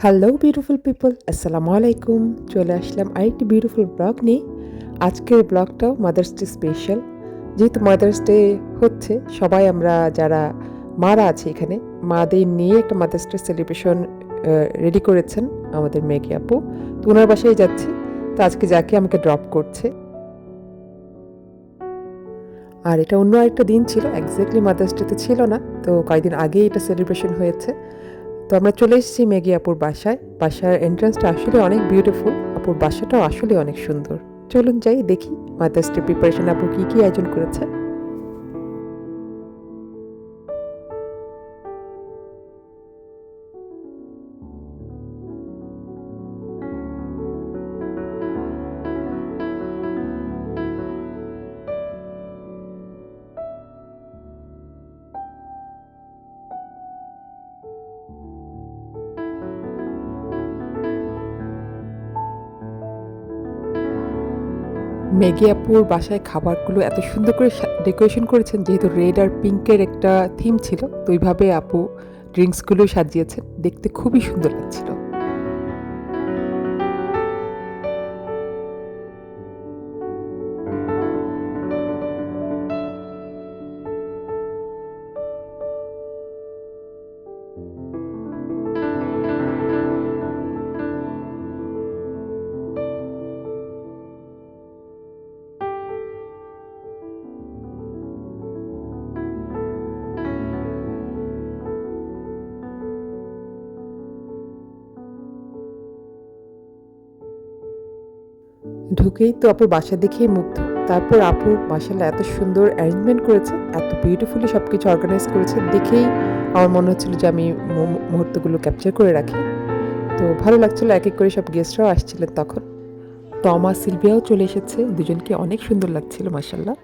Hello beautiful people, আসসালামু আলাইকুম। চলে আসলাম আরেকটি বিউটিফুল ব্লগ নিয়ে। আজকের ব্লগটাও মাদার্স ডে স্পেশাল। যেহেতু মাদার্স ডে হচ্ছে, সবাই আমরা যারা মারা আছে এখানে, মাদের নিয়ে একটা মাদার্স ডে সেলিব্রেশন রেডি করেছেন আমাদের মেঘি আপু। তো ওনার বাসায় যাচ্ছি। তো আজকে যাকে আমাকে ড্রপ করছে। আর এটা অন্য আরেকটা দিন ছিল, এক্স্যাক্টলি মাদার্স ডেতে ছিল না। তো কয়েকদিন আগেই এটা সেলিব্রেশন হয়েছে। তো আমরা চলে এসেছি মেঘি আপুর বাসায়। বাসার এন্ট্রান্সটা আসলে অনেক বিউটিফুল। আপুর বাসাটাও আসলে অনেক সুন্দর। চলুন যাই দেখি মাদার্স ডে প্রিপারেশন আপু কি কি আয়োজন করেছে। মেঘি আপুর বাসায় খাবারগুলো এত সুন্দর করে ডেকোরেশন করেছেন, যেহেতু রেড আর পিঙ্কের একটা থিম ছিল, তো ওইভাবে আপু ড্রিঙ্কসগুলো সাজিয়েছেন। দেখতে খুবই সুন্দর লাগছিল। ঢুকেই তো আপুর বাসা দেখেই মুগ্ধ। তারপর আপু মাশাআল্লাহ এত সুন্দর অ্যারেঞ্জমেন্ট করেছে, এত বিউটিফুলি সবকিছু অর্গানাইজ করেছে, দেখেই আমার মনে হচ্ছিল যে আমি মুহূর্তগুলো ক্যাপচার করে রাখি। তো ভালো লাগছিল, এক এক করে সব গেস্টরাও আসছিলেন তখন। টমা সিলভিয়াও চলে এসেছে, দুজনকে অনেক সুন্দর লাগছিল মাশাআল্লাহ।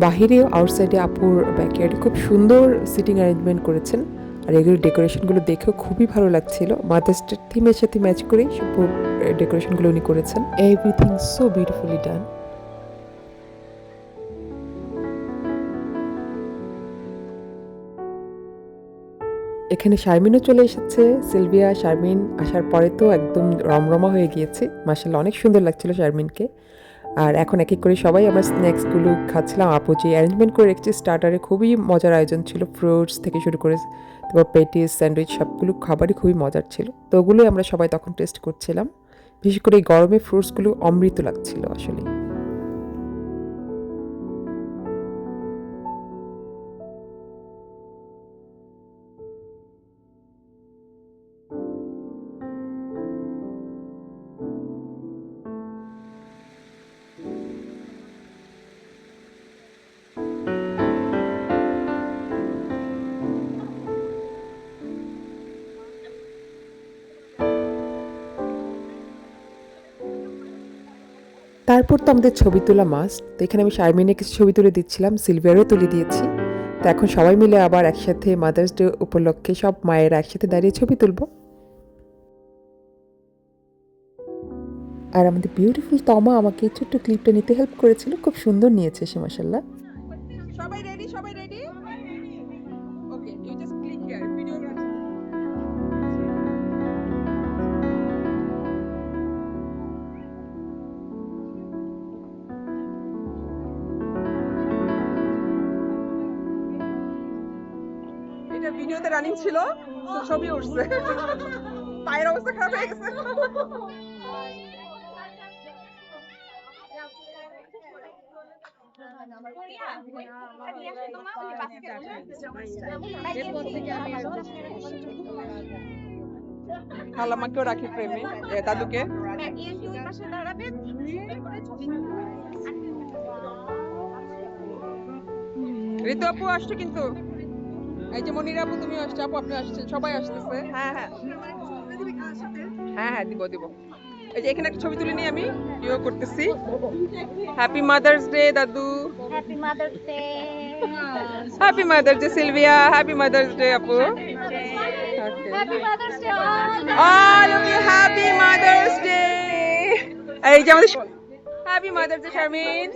বাহিরেও আউটসাইডে আপুর ব্যাকইয়ার্ডে খুব সুন্দর সিটিং অ্যারেঞ্জমেন্ট করেছেন। আর এগুলো ডেকোরেশনগুলো দেখেও খুবই ভালো লাগছিল। মাদার্স ডে থিমের সাথে ম্যাচ করেই সব ডেকোরেশনগুলো উনি করেছেন। এভরিথিং সো বিউটিফুলি ডান। এখানে শারমিনও চলে এসেছে। সিলভিয়া শারমিন আসার পরে তো একদম রমরমা হয়ে গিয়েছে। মাশাআল্লাহ অনেক সুন্দর লাগছিল শারমিনকে। আর এখন এক এক করে সবাই আমরা স্ন্যাক্সগুলো খাচ্ছিলাম। আপু যে অ্যারেঞ্জমেন্ট করে রেখেছে স্টার্টারে, খুবই মজার আয়োজন ছিল। ফ্রুটস থেকে শুরু করে তারপর পেটিস, স্যান্ডউইচ সবগুলো খাবারই খুবই মজার ছিল। তো ওগুলোই আমরা সবাই তখন টেস্ট করছিলাম। বিশেষ করে এই গরমে ফ্রুটসগুলো অমৃত লাগছিল আসলে। তারপর তো আমাদের ছবি তোলা মাস্ট। তো এখানে আমি শারমিনের কিছু ছবি তুলে দিচ্ছিলাম, সিলভিয়ারও তুলে দিয়েছি। তো এখন সবাই মিলে আবার একসাথে মাদার্স ডে উপলক্ষে সব মায়েরা একসাথে দাঁড়িয়ে ছবি তুলব। আর আমাদের বিউটিফুল তমা আমাকে এই ছোট্ট ক্লিপটা নিতে হেল্প করেছিল, খুব সুন্দর নিয়েছে সে মাসাল্লাহ। সবাই রেডি, সবাই ready. Okay, you just click here video. এটা ভিডিওতে রানিং ছিল, তো ছবি উঠছে। পায়ের অবস্থা খারাপ হয়ে গেছে। খালাম্মাকেও রাখি প্রেমে, দাদুকে। ঋতু আপু আসছে কিন্তু। এই যে মনিরা আপু তুমি আসছো, আপু আপনি আসছেন, সবাই আসতেছে। হ্যাঁ হ্যাঁ হ্যাঁ হ্যাঁ দিব দিব। এই যে এখানে একটা ছবি তুলে নিয়ে আমি ভিডিও করতেছি। হ্যাপি মাদার্স ডে দাদু। Happy Mother's Day. Happy mother's day Sylvia, happy mother's day আপু। Happy Mother's Day all. All of you happy mother's day. এই যে আমাদের হ্যাপি মাদার্স ডে শারমিন।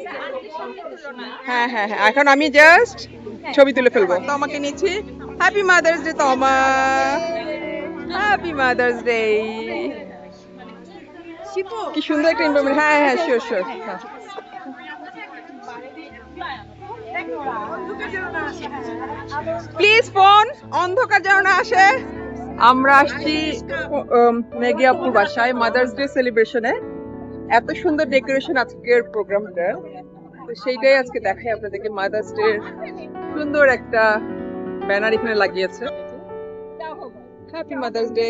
হ্যাঁ হ্যাঁ হ্যাঁ এখন আমি জাস্ট ছবি তুলে ফেলবো। তো আমাকে নিচ্ছি। হ্যাপি মাদার্স ডে তোমা, হ্যাপি মাদার্স ডে। কি সুন্দর একটা এনভায়রনমেন্ট। হ্যাঁ হ্যাঁ শিওর শিওর। প্লিজ ফোন অন্ধকার যেন না আসে। আমরা আসছি মেঘি আপুর বাসায় মাদার্স ডে সেলিব্রেশনে। এত সুন্দর ডেকোরেশন আজকের প্রোগ্রামটা, তো সেইটাই আজকে দেখাই আপনাদেরকে। মাদার্স ডে সুন্দর একটা ব্যানার এখানে লাগিয়েছে। Happy mother's day.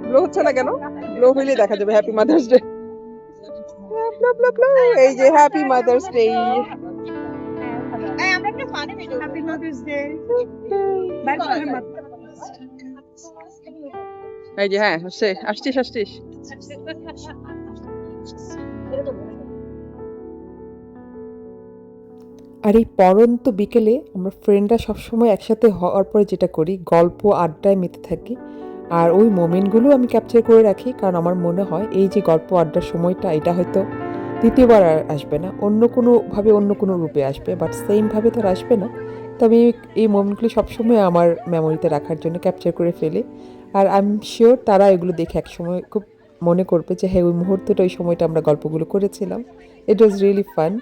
গ্লো হচ্ছে না কেন? গ্লো হইলে দেখা যাবে হ্যাপি মাদার্স ডে। এই যে happy mother's day. Happy Mother's Day. এই যে হ্যাঁ আসছিস আসছিস। আর এই পড়ন্ত বিকেলে আমরা ফ্রেন্ডরা সবসময় একসাথে হওয়ার পরে যেটা করি, গল্প আড্ডায় মেতে থাকি। আর ওই মোমেন্টগুলো আমি ক্যাপচার করে রাখি, কারণ আমার মনে হয় এই যে গল্প আড্ডার সময়টা, এটা হয়তো দ্বিতীয়বার আর আসবে না, অন্য কোনোভাবে অন্য কোনো রূপে আসবে, বাট সেমভাবে তো আর আসবে না। তবে এই মোমেন্টগুলো সবসময় আমার মেমোরিতে রাখার জন্য ক্যাপচার করে ফেলি। আর আই এম শিওর তারা এগুলো দেখে একসময় খুব মনে করবে যে হ্যাঁ ওই মুহূর্তটা, ওই সময়টা আমরা গল্পগুলো করেছিলাম। ইট ওয়াজ রিয়েলি ফান।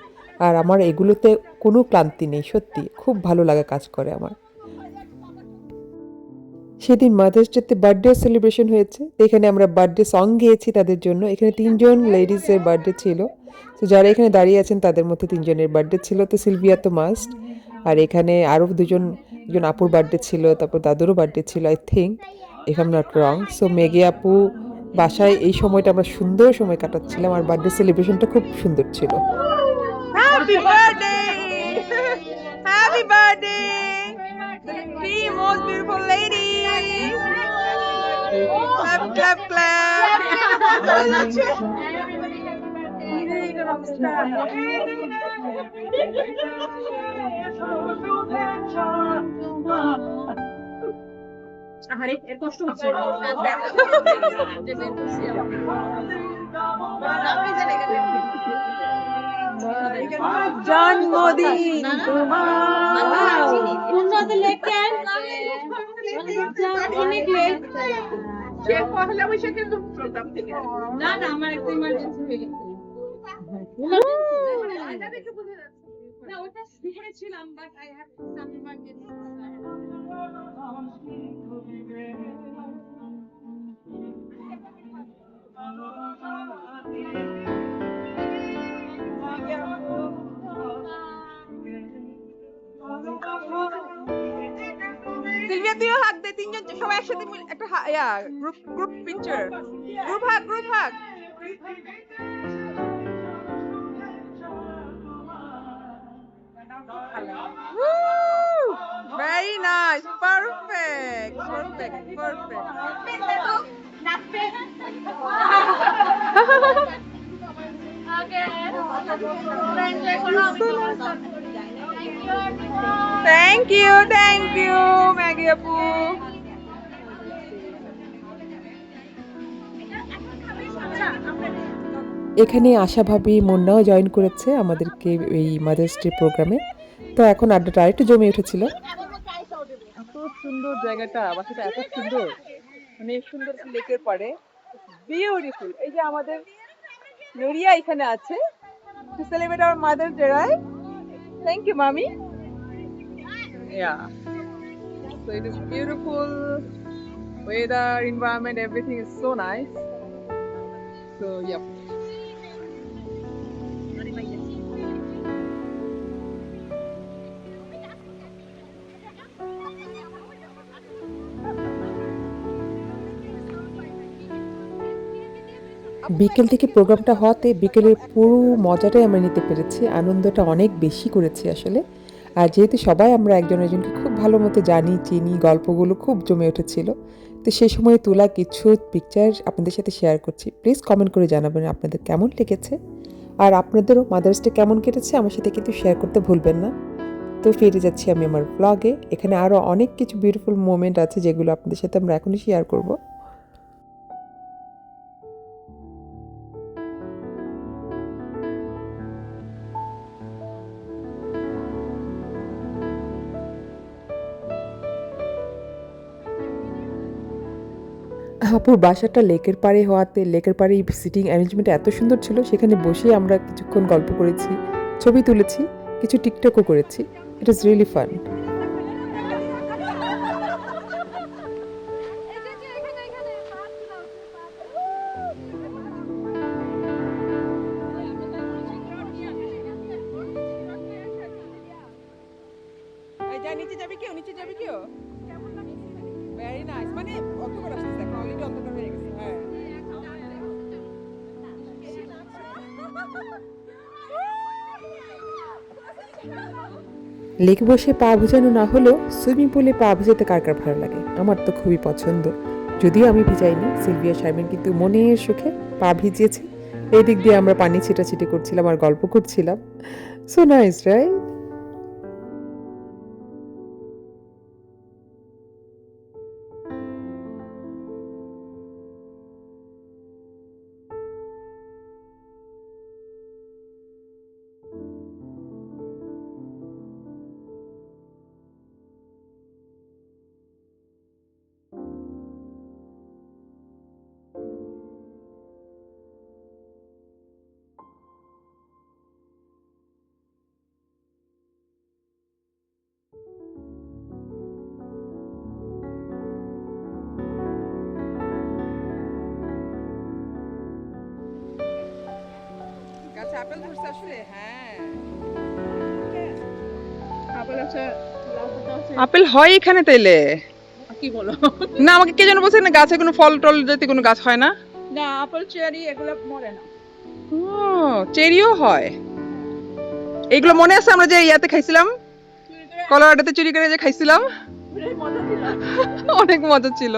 আর আমার এগুলোতে কোনো ক্লান্তি নেই, সত্যি খুব ভালো লাগা কাজ করে আমার। সেদিন মাদার্স ডেতে বার্থডে সেলিব্রেশন হয়েছে, এখানে আমরা বার্থডে সং গেয়েছি তাদের জন্য। এখানে 3জন লেডিসের বার্থডে ছিল, তো যারা এখানে দাঁড়িয়ে আছেন তাদের মধ্যে 3জনের বার্থডে ছিল, তো সিলভিয়া তো মাস্ট। আর এখানে আরও একজন আপুর বার্থডে ছিল, তারপর দাদুরও বার্থডে ছিল I think, if I am not wrong. So মেঘে আপু বাসায় এই সময়টা আমরা সুন্দর সময় কাটাচ্ছিলাম, আর বার্থডে সেলিব্রেশনটা খুব সুন্দর ছিল। Happy birthday! Happy birthday! The three most beautiful ladies! Clap, clap, clap! আরে এর কষ্ট হচ্ছে। জন্মদিন না না আমার একটা ইমার্জেন্সি হয়ে গেছে। না ওটা দুপুরে ছিলাম, but I have some emergency. Sylvia তুইও হাত দে, 3জন সবাই একসাথে একটা group picture, group hug. Very nice, perfect. Thank you, Maggie Apu. এখানে আশা ভাবি মুন্নাও জয়েন করেছে আমাদেরকে এই মাদার্স ডে প্রোগ্রামে। তো এখন আড্ডাটা আরেকটু জমে উঠেছিল। এত সুন্দর জায়গাটা, বাসাটা এত সুন্দর, মানে সুন্দর লেকের পাড়ে, বিউটিফুল। এই যে আমাদের নুরিয়া এখানে আছে to celebrate our Mother's Day, right? Thank you, mommy. Yeah. So it is beautiful weather, environment, everything is so nice. So yep. বিকেল থেকে প্রোগ্রামটা হওয়াতে বিকেলের পুরো মজাটাই আমরা নিতে পেরেছি, আনন্দটা অনেক বেশি করেছি আসলে। আর যেহেতু সবাই আমরা একজন একজনকে খুব ভালো মতো জানি চিনি, গল্পগুলো খুব জমে উঠেছিল। তো সেই সময় তোলা কিছু পিকচার আপনাদের সাথে শেয়ার করছি। প্লিজ কমেন্ট করে জানাবেন আপনাদের কেমন লেগেছে, আর আপনাদেরও মাদার্স ডে কেমন কেটেছে আমার সাথে কিন্তু শেয়ার করতে ভুলবেন না। তো ফিরে যাচ্ছি আমি আমার ব্লগে। এখানে আরও অনেক কিছু বিউটিফুল মোমেন্ট আছে যেগুলো আপনাদের সাথে আমরা এখনই শেয়ার করব। আপুর বাসাটা লেকের পাড়ে হওয়াতে লেকের পাড়ে সিটিং অ্যারেঞ্জমেন্ট এত সুন্দর ছিল, সেখানে বসে আমরা কিছুক্ষণ গল্প করেছি, ছবি তুলেছি, কিছু টিকটকও করেছি। ইট ওয়াজ রিয়েলি ফান। নিচে যাবে কেউ, নিচে যাবে কেউ? Very nice. মানে অন্ধকার আসতেছে, এখন অলরেডি অন্ধকার হয়ে গেছে। হ্যাঁ, লেকে বসে পা ভুজানো না হলেও সুইমিং পুলে পা ভুজাতে কার কার ভালো লাগে? আমার তো খুবই পছন্দ। যদিও আমি ভিজাইনি, সিলভিয়া শারমিন কিন্তু মনের সুখে পা ভিজিয়েছে। এই দিক দিয়ে আমরা পানি ছিটাছিটি করছিলাম আর গল্প করছিলাম। So nice, right? গাছে আপেল ধরছে আসলে। হ্যাঁ, আপেল আছে, লাউটা আছে। আপেল হয় এখানে তাইলে? কি বলো? না, আমাকে কে যেন বলছে না গাছে কোনো ফল টল জাতীয় কোনো গাছ হয় না। না, আপেল চেরি এগুলো মরে না। ও, চেরিও হয়। এইগুলো মনে আছে আমরা যে ইয়াতে খাইছিলাম, কলোরাডোতে চুরি করে যে খাইছিলাম? বেশ মজা ছিল। অনেক মজা ছিল।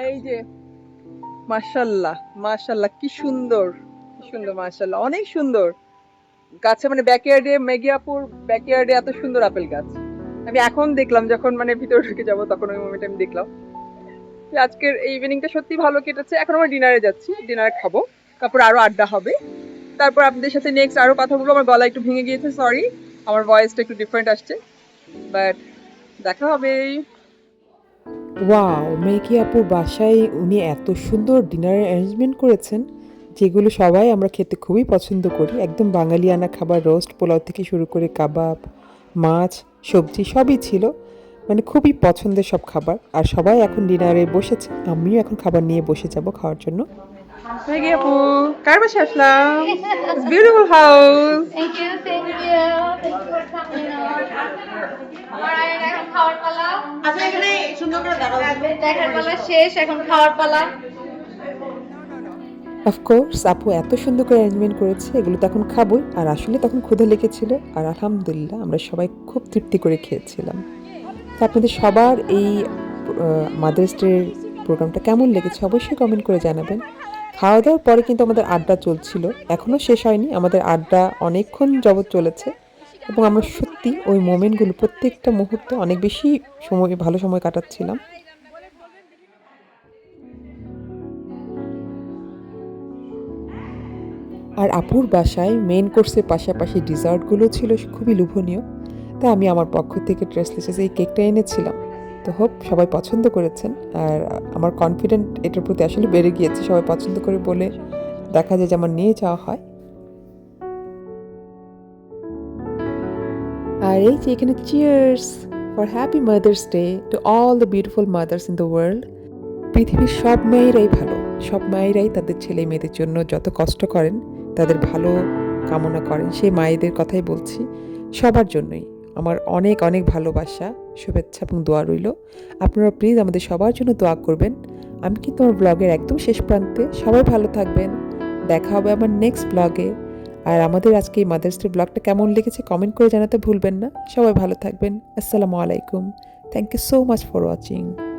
এই যে মাশাআল্লাহ, মাশাআল্লাহ, কি সুন্দর, কি সুন্দর, মাশাআল্লাহ, অনেক সুন্দর গাছে। মানে ব্যাকইয়ার্ডে, মেঘিয়াপুর ব্যাকইয়ার্ডে এত সুন্দর আপেল গাছ আমি এখন দেখলাম, যখন মানে ভিতরে ঢুকে যাব তখন ওই মোমেন্টে আমি দেখলাম। আজকের এই ইভিনিংটা সত্যি ভালো কেটেছে। এখন আমরা ডিনারে যাচ্ছি, ডিনারে খাবো, তারপর আরো আড্ডা হবে, তারপর আপনাদের সাথে নেক্সট আরো কথা বলবো। আমার গলা একটু ভেঙে গিয়েছে, সরি, আমার ভয়েসটা একটু ডিফারেন্ট আসছে, বাট দেখা হবে। ওয়াও, মেঘি আপুর বাসায় উনি এত সুন্দর ডিনারের অ্যারেঞ্জমেন্ট করেছেন, যেগুলো সবাই আমরা খেতে খুবই পছন্দ করি। একদম বাঙালিয়ানা খাবার, রোস্ট পোলাও থেকে শুরু করে কাবাব, মাছ, সবজি সবই ছিল। মানে খুবই পছন্দের সব খাবার। আর সবাই এখন ডিনারে বসেছে, আমিও এখন খাবার নিয়ে বসে যাব খাওয়ার জন্য। মেঘিয়াপু, কার বাসায় আসলাম? Beautiful house. Thank you, thank you. Thank you for coming on. Alright, এখন খাওয়ার পালা। আচ্ছা, এখানে সুন্দর করে দাঁড়াও। দেখার পালা শেষ, এখন খাওয়ার পালা। অফকোর্স আপু এত সুন্দর করে অ্যারেঞ্জমেন্ট করেছে, এগুলো তো এখন খাবোই। আর আসলে তখন ক্ষুধা লেগেছিল, আর আলহামদুলিল্লাহ আমরা সবাই খুব তৃপ্তি করে খেয়েছিলাম। তো আপনাদের সবার এই মাদার্স ডের প্রোগ্রামটা কেমন লেগেছে অবশ্যই কমেন্ট করে জানাবেন। খাওয়া দাওয়ার পরে কিন্তু আমাদের আড্ডা চলছিল, এখনও শেষ হয়নি, আমাদের আড্ডা অনেকক্ষণ যাবৎ চলেছে। এবং আমরা সত্যি ওই মোমেন্টগুলো, প্রত্যেকটা মুহূর্ত অনেক বেশি সময়, ভালো সময় কাটাচ্ছিলাম। আর আপুর বাসায় মেন কোর্সের পাশাপাশি ডিজার্টগুলো ছিল খুবই লোভনীয়। তাই আমি আমার পক্ষ থেকে ট্রেসলেসেস এই কেকটা এনেছিলাম। তো হোপ সবাই পছন্দ করেছেন, আর আমার কনফিডেন্ট এটার প্রতি আসলে বেড়ে গিয়েছে। সবাই পছন্দ করে বলে দেখা যায় যে আমার নিয়ে যাওয়া হয়। আর এই যে এখানে cheers for happy mother's day to all the beautiful mother's in the world. পৃথিবীর সব মায়েরাই ভালো, সব মায়েরাই তাদের ছেলে মেয়েদের জন্য যত কষ্ট করেন, তাদের ভালো কামনা করেন, সেই মায়েদের কথাই বলছি। সবার জন্যই আমার অনেক অনেক ভালোবাসা, শুভেচ্ছা এবং দোয়া রইল। আপনারা প্লিজ আমাদের সবার জন্য দোয়া করবেন। আমি কিন্তু আমার ব্লগের একদম শেষ প্রান্তে। সবাই ভালো থাকবেন, দেখা হবে আমার নেক্সট ব্লগে। আর আমাদের আজকে এই মাদার্স ডে ব্লগটা কেমন লেগেছে কমেন্ট করে জানাতে ভুলবেন না। সবাই ভালো থাকবেন। আসসালামু আলাইকুম। Thank you so much for watching.